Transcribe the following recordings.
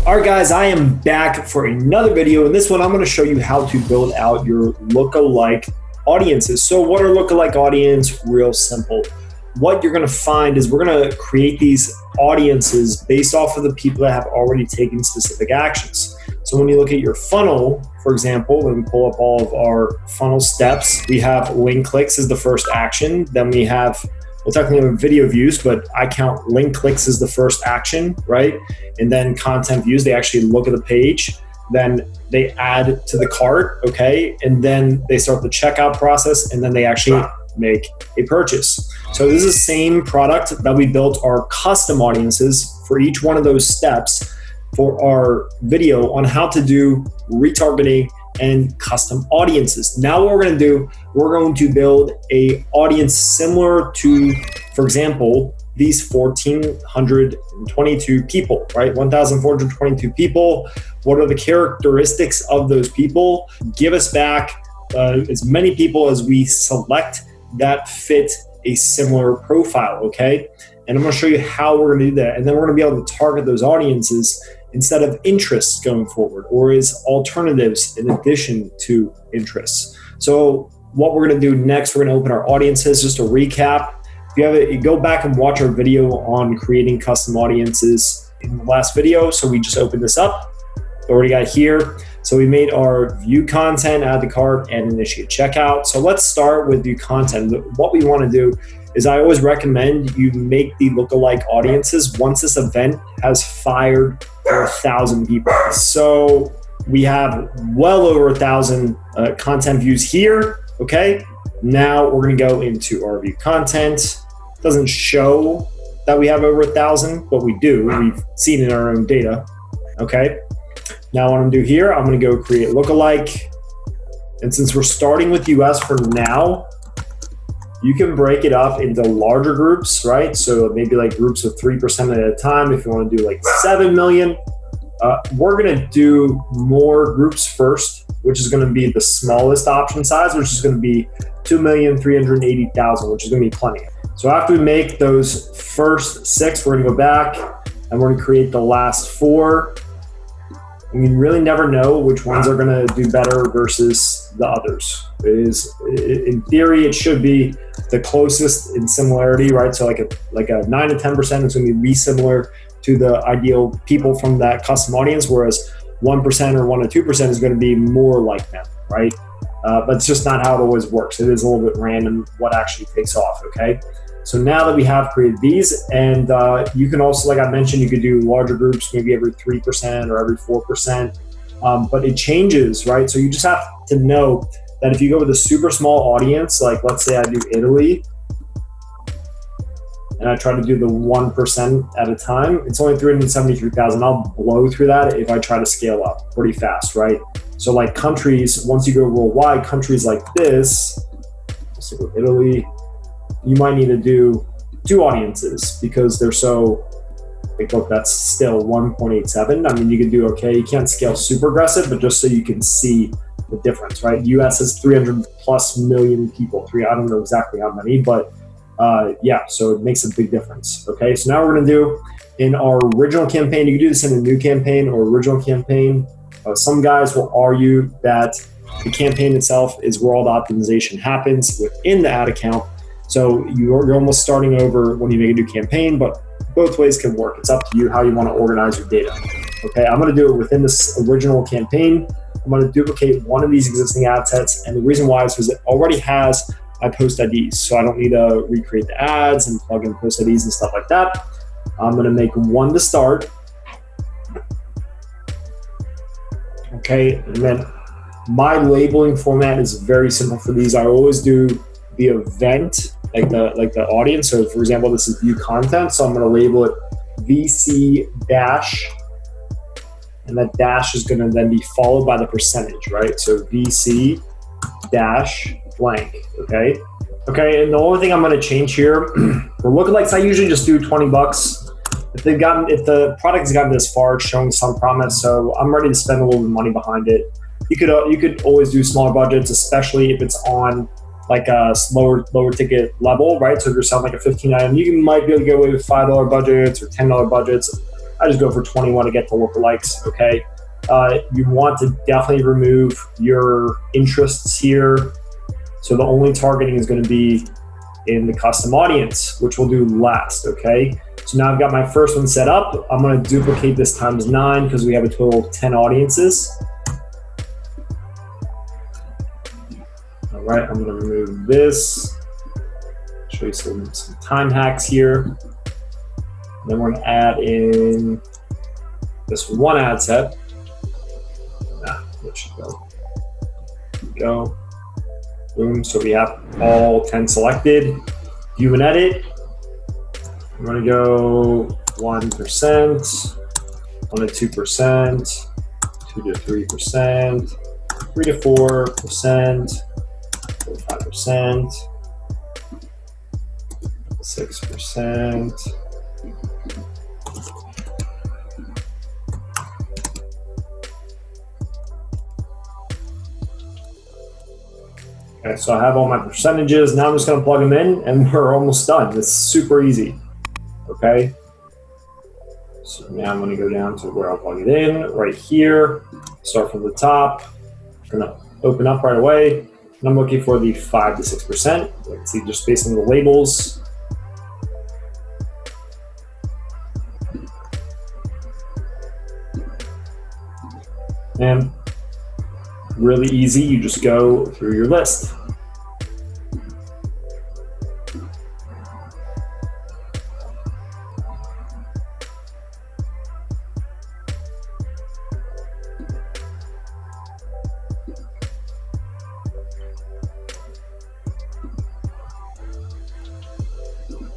All right, guys, I am back for another video. In this one, I'm going to show you how to build out your lookalike audiences. So what are lookalike audience? Real simple. What you're going to find is we're going to create these audiences based off of the people that have already taken specific actions. So when you look at your funnel, for example, when we pull up all of our funnel steps, we have link clicks as the first action. Then we have, well, technically video views, but I count link clicks as the first action, right? And then content views, they actually look at the page, then they add to the cart, okay? And then they start the checkout process, and then they actually make a purchase. So this is the same product that we built our custom audiences for each one of those steps for our video on how to do retargeting and custom audiences. Now what we're going to do, we're going to build a audience similar to, for example, these 1,422 people, right? 1,422 people. What are the characteristics of those people? Give us back as many people as we select that fit a similar profile, okay? And I'm going to show you how we're going to do that. And then we're going to be able to target those audiences instead of interests going forward, or as alternatives in addition to interests. So what we're going to do next, we're going to open our audiences. Just a recap. If you have it, you go back and watch our video on creating custom audiences in the last video. So we just opened this up. Already got here. So we made our view content, add to cart, and initiate checkout. So let's start with view content. What we want to do is I always recommend you make the lookalike audiences once this event has fired for 1,000 people. So we have well over 1,000 content views here, okay? Now we're gonna go into our view content. It doesn't show that we have over 1,000, but we do. We've seen in our own data, okay? Now what I'm gonna do here, I'm gonna go create lookalike. And since we're starting with US for now, you can break it up into larger groups, right? So maybe like groups of 3% at a time. If you want to do like 7 million, we're going to do more groups first, which is going to be the smallest option size, which is going to be 2,380,000, which is going to be plenty. So after we make those first 6, we're going to go back and we're going to create the last 4. And you really never know which ones are going to do better versus the others. In theory, it should be the closest in similarity, right? So like a 9 to 10% is going to be similar to the ideal people from that custom audience, whereas 1% or 1 to 2% is going to be more like them, right? But it's just not how it always works. It is a little bit random what actually takes off, okay? So now that we have created these, and you can also, like I mentioned, you could do larger groups, maybe every 3% or every 4%, but it changes, right? So you just have to know that if you go with a super small audience, like let's say I do Italy, and I try to do the 1% at a time, it's only 373,000. I'll blow through that if I try to scale up pretty fast, right? So like countries, once you go worldwide, countries like this, let's go Italy, you might need to do 2 audiences because they're so, like, look, that's still 1.87. I mean, you can do okay. You can't scale super aggressive, but just so you can see the difference, right? US is 300 plus million people. I don't know exactly how many, but yeah, so it makes a big difference. Okay, so now we're gonna do in our original campaign, you can do this in a new campaign or original campaign. Some guys will argue that the campaign itself is where all the optimization happens within the ad account. So you're almost starting over when you make a new campaign, but both ways can work. It's up to you how you want to organize your data. Okay, I'm going to do it within this original campaign. I'm going to duplicate one of these existing ad sets, and the reason why is because it already has my post IDs, so I don't need to recreate the ads and plug in post IDs and stuff like that. I'm going to make one to start. Okay, and then my labeling format is very simple for these. I always do the event, like the audience. So for example, this is view content. So I'm going to label it VC dash, and that dash is going to then be followed by the percentage, right? So VC dash blank, okay? Okay, and the only thing I'm going to change here, for lookalikes, I usually just do $20. If the product has gotten this far, it's showing some promise, so I'm ready to spend a little bit of money behind it. You could always do smaller budgets, especially if it's on like a lower ticket level, right? So if you're selling like a 15 item, you might be able to get away with $5 budgets or $10 budgets. I just go for 21 to get the lookalikes, okay? You want to definitely remove your interests here. So the only targeting is going to be in the custom audience, which we'll do last, okay? So now I've got my first one set up. I'm going to duplicate this times 9 because we have a total of 10 audiences. All right, I'm going to remove this. Show you some time hacks here. And then we're going to add in this one ad set. It should go. Boom. So we have all 10 selected. View and edit. I'm going to go 1%, 1 to 2%, 2 to 3%, 3 to 4%, 5%, 6%. Okay, so I have all my percentages. Now I'm just going to plug them in and we're almost done. It's super easy. Okay. So now I'm going to go down to where I'll plug it in right here. Start from the top. I'm going to open up right away. And I'm looking for the 5 to 6%. Let's see, just based on the labels. And really easy, you just go through your list.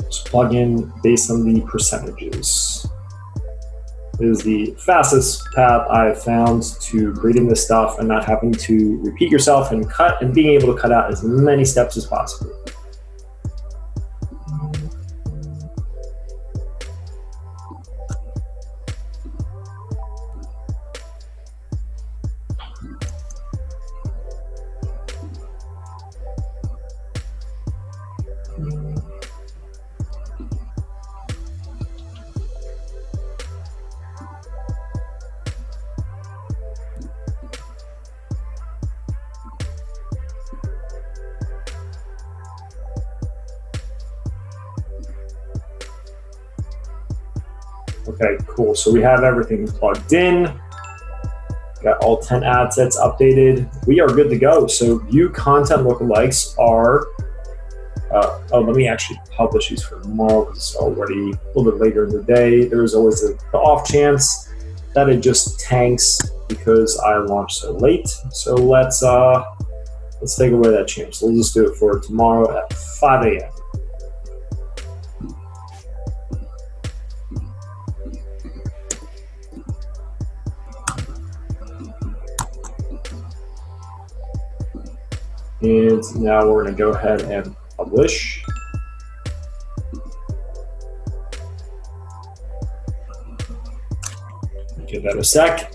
Just plug in based on the percentages. It is the fastest path I've found to creating this stuff and not having to repeat yourself and being able to cut out as many steps as possible. Okay, cool. So we have everything plugged in. Got all 10 ad sets updated. We are good to go. So view content lookalikes are, let me actually publish these for tomorrow because it's already a little bit later in the day. There's always the off chance that it just tanks because I launched so late. So let's take away that chance. We'll just do it for tomorrow at 5 a.m. And now we're going to go ahead and publish. Give that a sec.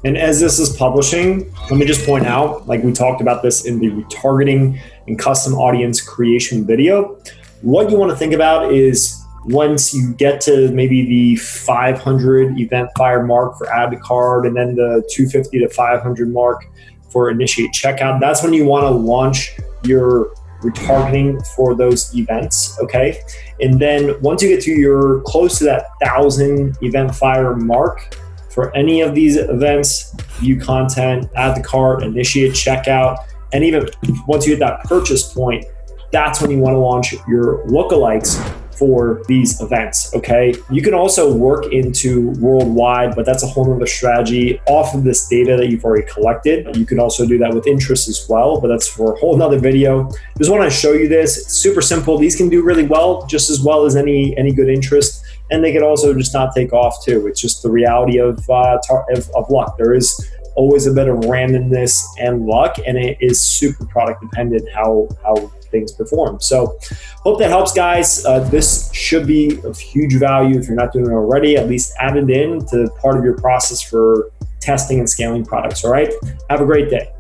And as this is publishing, let me just point out, like we talked about this in the retargeting and custom audience creation video, what you want to think about is once you get to maybe the 500 event fire mark for add to cart and then the 250 to 500 mark for initiate checkout, that's when you want to launch your retargeting for those events, okay? And then once you get to your close to that 1,000 event fire mark for any of these events, view content, add to cart, initiate checkout, and even once you hit that purchase point, that's when you want to launch your lookalikes for these events, okay? You can also work into worldwide, but that's a whole nother strategy off of this data that you've already collected. You can also do that with interest as well, but that's for a whole nother video. Just want to show you this. It's super simple. These can do really well, just as well as any good interest, and they can also just not take off too. It's just the reality of luck. There is always a bit of randomness and luck, and it is super product dependent how things perform. So hope that helps, guys. This should be of huge value if you're not doing it already. At least add it in to part of your process for testing and scaling products. All right, have a great day.